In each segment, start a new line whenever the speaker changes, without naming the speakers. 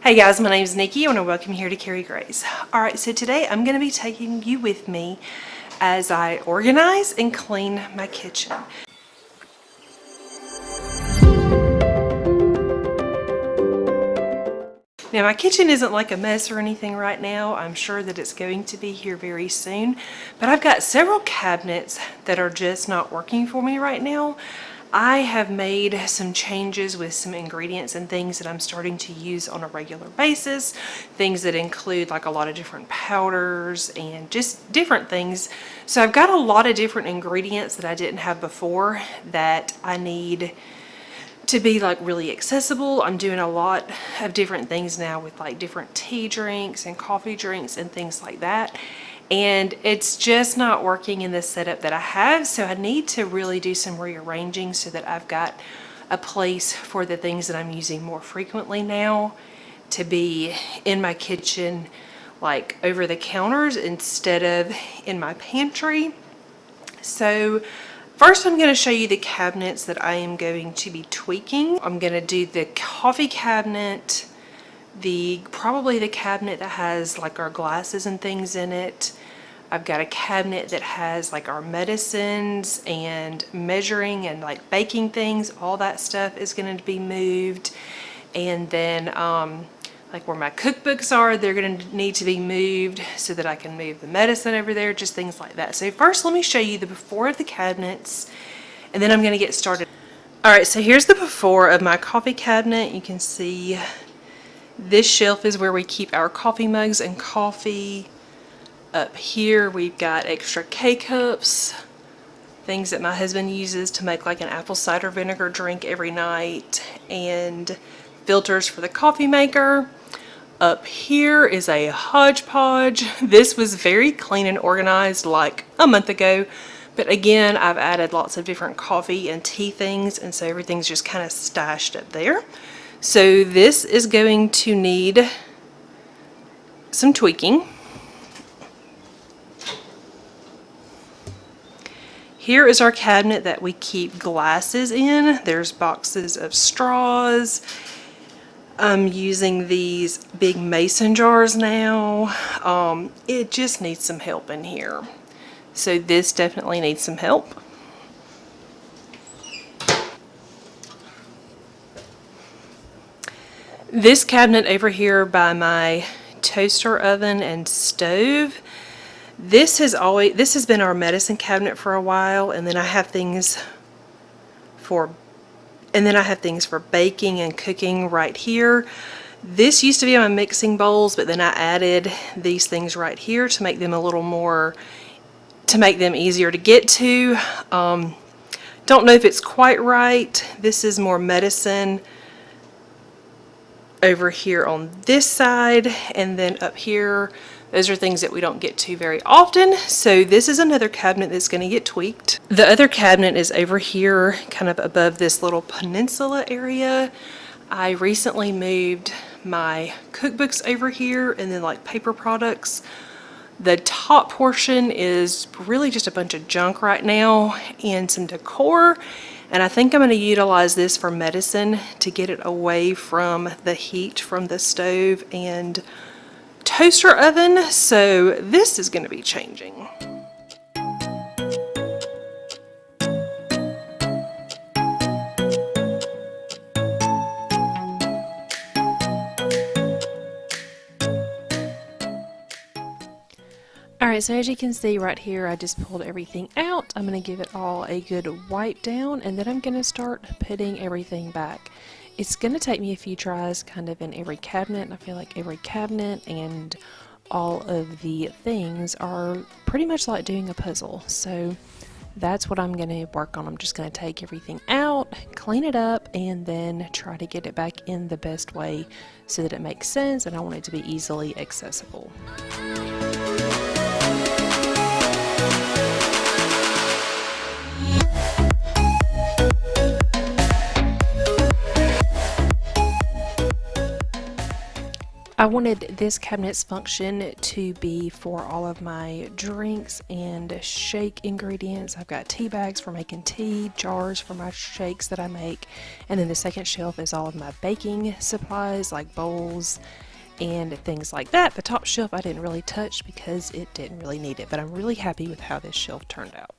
Hey guys, my name is Nikki. I want to welcome you here to Carry Grace. Alright, so today I'm going to be taking you with me as I organize and clean my kitchen. Now my kitchen isn't like a mess or anything right now. I'm sure that it's going to be here very soon. But I've got several cabinets that are just not working for me right now. I have made some changes with some ingredients and things that I'm starting to use on a regular basis. Things that include like a lot of different powders and just different things. So I've got a lot of different ingredients that I didn't have before that I need to be like really accessible. I'm doing a lot of different things now with like different tea drinks and coffee drinks and things like that. And it's just not working in the setup that I have. So I need to really do some rearranging so that I've got a place for the things that I'm using more frequently now to be in my kitchen, like over the counters instead of in my pantry. So first, I'm going to show you the cabinets that I am going to be tweaking. I'm going to do the coffee cabinet, probably the cabinet that has like our glasses and things in it. I've got a cabinet that has like our medicines and measuring and like baking things. All that stuff is going to be moved. And then like where my cookbooks are, they're going to need to be moved so that I can move the medicine over there, just things like that. So first, let me show you the before of the cabinets, and then I'm going to get started. All right, so here's the before of my coffee cabinet. You can see this shelf is where we keep our coffee mugs and coffee. Up here, we've got extra K-cups, things that my husband uses to make like an apple cider vinegar drink every night, and filters for the coffee maker. Up here is a hodgepodge. This was very clean and organized like a month ago, but again, I've added lots of different coffee and tea things, and so everything's just kind of stashed up there. So this is going to need some tweaking. Here is our cabinet that we keep glasses in. There's boxes of straws. I'm using these big mason jars now. It just needs some help in here. So this definitely needs some help. This cabinet over here by my toaster oven and stove, this has been our medicine cabinet for a while, and then I have things for baking and cooking right here. This used to be my mixing bowls, but then I added these things right here to make them easier to get to. Don't know if it's quite right. This is more medicine over here on this side, and then up here, those are things that we don't get to very often. So this is another cabinet that's going to get tweaked. The other cabinet is over here, kind of above this little peninsula area. I recently moved my cookbooks over here, and then like paper products. The top portion is really just a bunch of junk right now and some decor. And I think I'm going to utilize this for medicine to get it away from the heat from the stove and toaster oven. So this is going to be changing. Alright, so as you can see right here, I just pulled everything out. I'm going to give it all a good wipe down, and then I'm going to start putting everything back. It's going to take me a few tries kind of in every cabinet, and I feel like every cabinet and all of the things are pretty much like doing a puzzle. So that's what I'm going to work on. I'm just going to take everything out, clean it up, and then try to get it back in the best way so that it makes sense, and I want it to be easily accessible. I wanted this cabinet's function to be for all of my drinks and shake ingredients. I've got tea bags for making tea, jars for my shakes that I make, and then the second shelf is all of my baking supplies like bowls and things like that. The top shelf I didn't really touch because it didn't really need it, but I'm really happy with how this shelf turned out.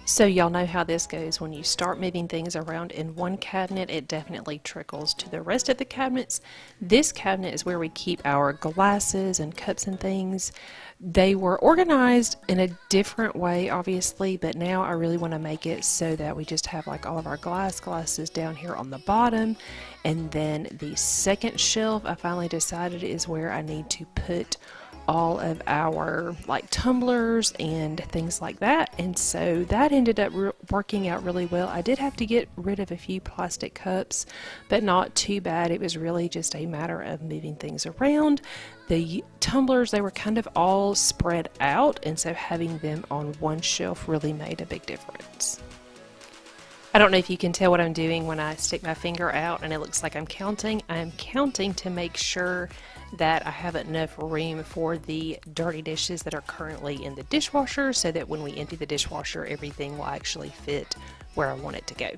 So y'all know how this goes. When you start moving things around in one cabinet, it definitely trickles to the rest of the cabinets. This cabinet is where we keep our glasses and cups and things. They were organized in a different way, obviously, but now I really want to make it so that we just have like all of our glasses down here on the bottom. And then the second shelf, I finally decided, is where I need to put all of our like tumblers and things like that, and so that ended up working out really well. I did have to get rid of a few plastic cups, but not too bad. It was really just a matter of moving things around. The tumblers, they were kind of all spread out, and so having them on one shelf really made a big difference. I don't know if you can tell what I'm doing when I stick my finger out and it looks like I'm counting. I'm counting to make sure that I have enough room for the dirty dishes that are currently in the dishwasher, so that when we empty the dishwasher, everything will actually fit where I want it to go.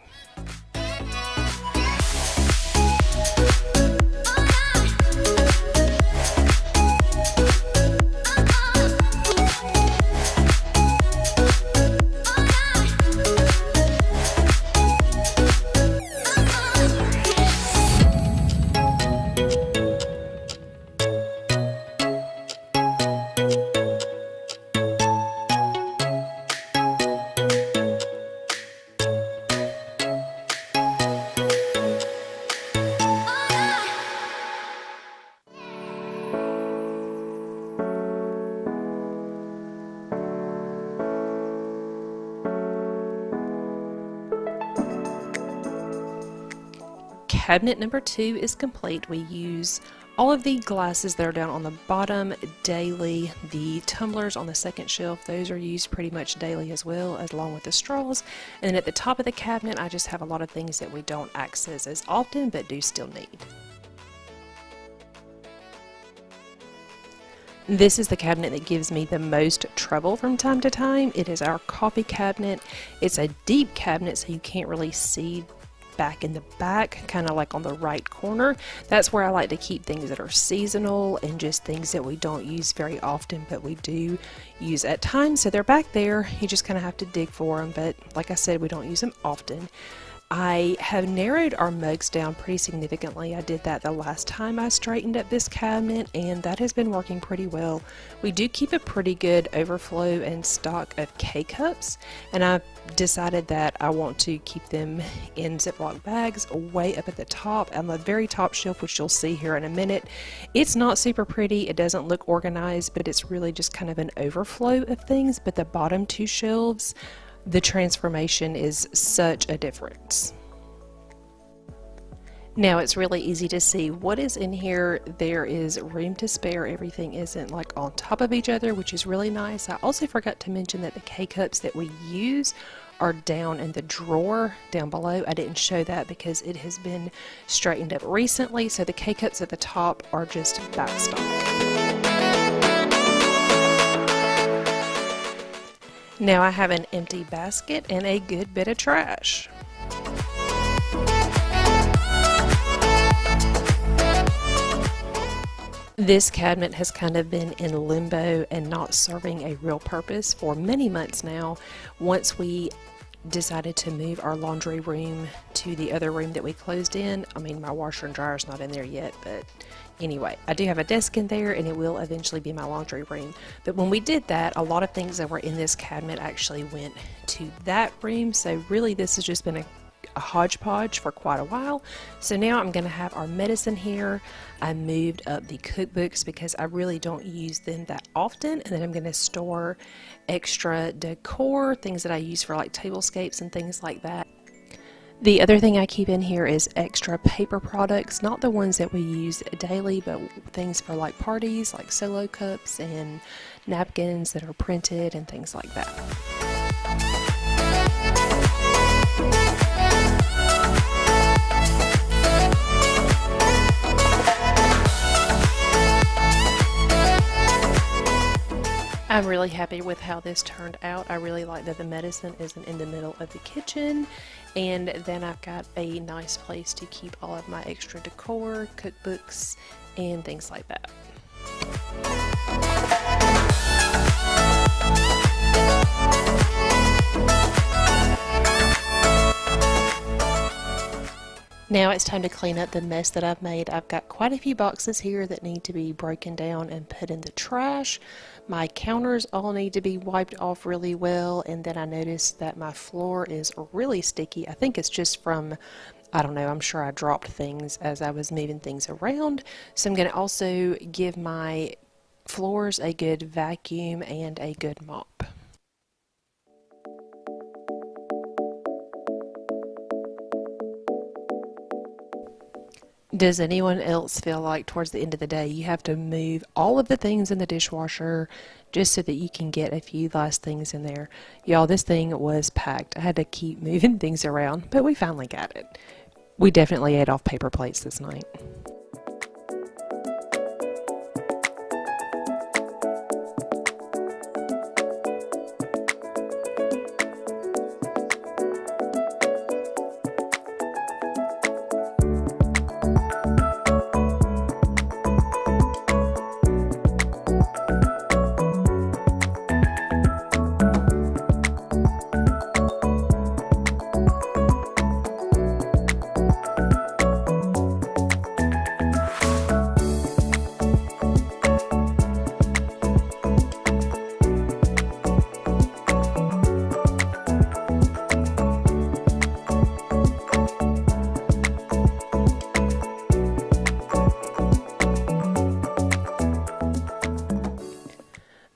Cabinet number 2 is complete. We use all of the glasses that are down on the bottom daily. The tumblers on the second shelf, those are used pretty much daily as well, along with the straws. And then at the top of the cabinet, I just have a lot of things that we don't access as often but do still need. This is the cabinet that gives me the most trouble from time to time. It is our coffee cabinet. It's a deep cabinet, so you can't really see back in the back, kind of like on the right corner. That's where I like to keep things that are seasonal and just things that we don't use very often but we do use at times. So they're back there. You just kind of have to dig for them, but like I said, we don't use them often. I have narrowed our mugs down pretty significantly. I did that the last time I straightened up this cabinet, and that has been working pretty well. We do keep a pretty good overflow and stock of K-cups, and I've decided that I want to keep them in Ziploc bags way up at the top, on the very top shelf, which you'll see here in a minute. It's not super pretty, it doesn't look organized, but it's really just kind of an overflow of things. But the bottom 2 shelves, the transformation is such a difference. Now it's really easy to see what is in here. There is room to spare. Everything isn't like on top of each other, which is really nice. I also forgot to mention that the K-cups that we use are down in the drawer down below. I didn't show that because it has been straightened up recently, so the K-cups at the top are just backstock. Now I have an empty basket and a good bit of trash. This cabinet has kind of been in limbo and not serving a real purpose for many months now. Once we decided to move our laundry room to the other room that we closed in, I mean, my washer and dryer is not in there yet, but anyway, I do have a desk in there and it will eventually be my laundry room. But when we did that, a lot of things that were in this cabinet actually went to that room. So really this has just been a hodgepodge for quite a while. So now I'm going to have our medicine here. I moved up the cookbooks because I really don't use them that often, and then I'm going to store extra decor, things that I use for like tablescapes and things like that. The other thing I keep in here is extra paper products, not the ones that we use daily, but things for like parties, like solo cups and napkins that are printed and things like that. I'm really happy with how this turned out. I really like that the medicine isn't in the middle of the kitchen, and then I've got a nice place to keep all of my extra decor, cookbooks, and things like that. Now it's time to clean up the mess that I've made. I've got quite a few boxes here that need to be broken down and put in the trash. My counters all need to be wiped off really well, and then I noticed that my floor is really sticky. I think it's just from, I don't know, I'm sure I dropped things as I was moving things around. So I'm going to also give my floors a good vacuum and a good mop. Does anyone else feel like towards the end of the day you have to move all of the things in the dishwasher just so that you can get a few last things in there? Y'all, this thing was packed. I had to keep moving things around, but we finally got it. We definitely ate off paper plates this night.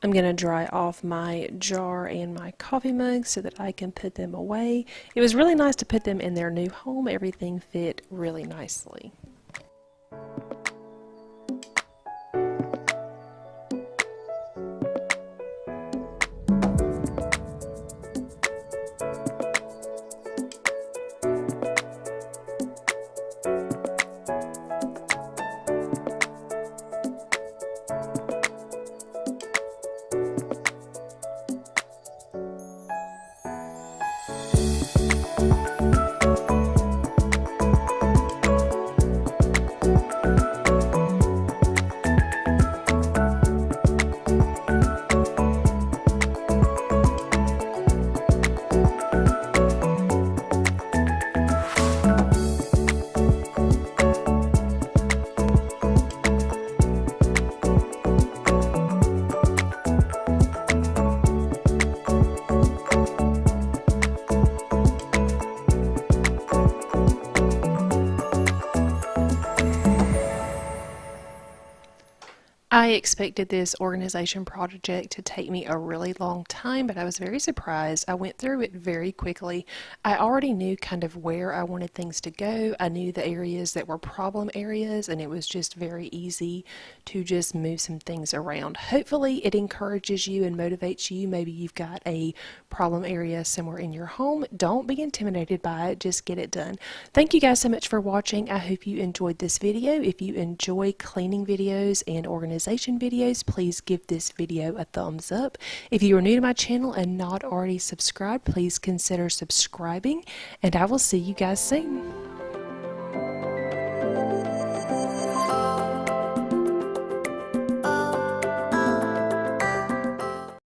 I'm going to dry off my jar and my coffee mug so that I can put them away. It was really nice to put them in their new home. Everything fit really nicely. I expected this organization project to take me a really long time, but I was very surprised. I went through it very quickly. I already knew kind of where I wanted things to go. I knew the areas that were problem areas, and it was just very easy to just move some things around. Hopefully it encourages you and motivates you. Maybe you've got a problem area somewhere in your home. Don't be intimidated by it. Just get it done. Thank you guys so much for watching. I hope you enjoyed this video. If you enjoy cleaning videos and organization videos, please give this video a thumbs up. If you are new to my channel and not already subscribed, please consider subscribing, and I will see you guys soon.